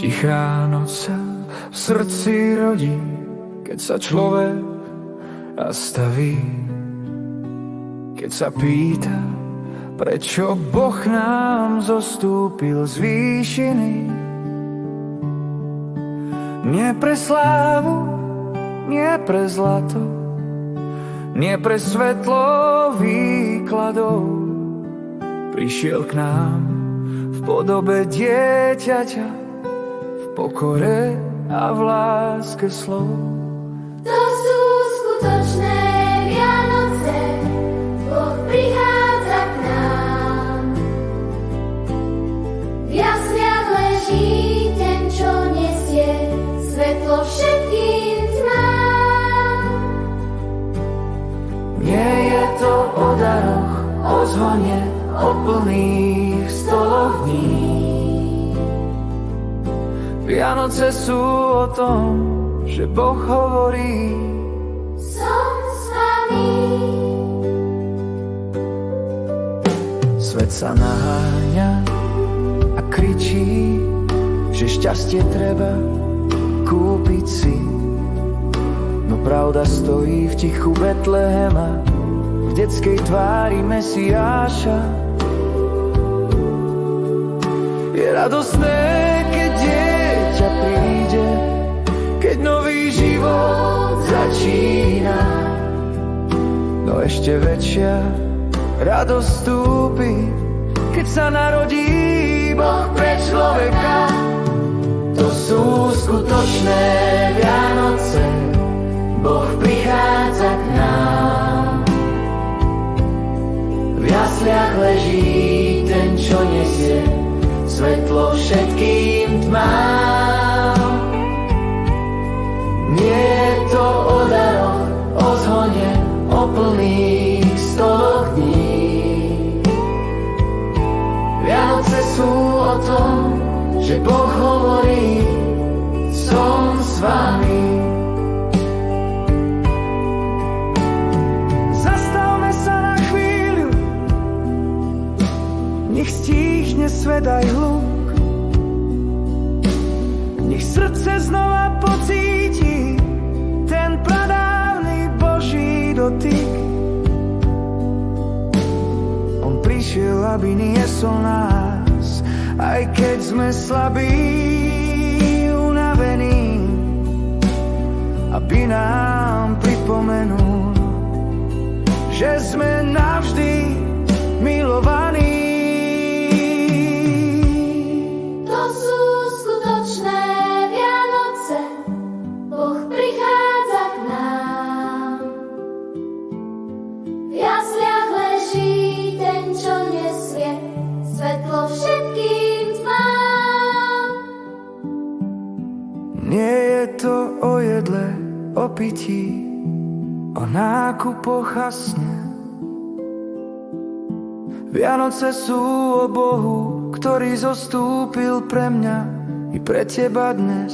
Tichá noc sa v srdci rodí, keď sa človek zastaví, keď sa pýta, prečo Boh nám zostúpil z výšiny. Nie pre slávu, nie pre zlato, nie pre svetlo výkladov, prišiel k nám v podobe dieťaťa, v pokore a v láske slov. To sú skutočné Vianoce, Boh prichádza k nám. V jasliach leží ten, čo nesie svetlo všetkým tmám. Nie je to o daroch, o zvone, o plných stoloch dní. Vianoce sú o tom, že Boh hovorí: Som s vami. Svet sa naháňa a kričí, že šťastie treba kúpiť si. No pravda stojí v tichu Betlehema, v detskej tvári Mesiáša. Je radosné, keď dieťa príde, keď nový život začína. No ešte väčšia radosť vstúpi, keď sa narodí Boh pre človeka. To sú skutočné Vianoce, Boh prichádza k nám. V jasliach leží ten, čo nesie svetlo všetkým tmám. Nie je to o daroch, o zhone, o plných stoloch dní. Vianoce sú o tom, že Boh hovorí: som s vami. Zastavme sa na chvíľu, nech stíchne svet aj hluk, nech srdce znova pocíti ten pradávny Boží dotyk. On prišiel, aby niesol nás, aj keď sme slabí, unavení, aby nám pripomenul, že sme navždy milovaní. To sú skutočné Vianoce, Boh prichádza k nám. V jasliach leží ten, čo nesie svetlo všetkým tmám. Nie je to o jedle, o pití, o nákupoch a sne. Vianoce sú o Bohu, ktorý zostúpil pre mňa i pre teba dnes.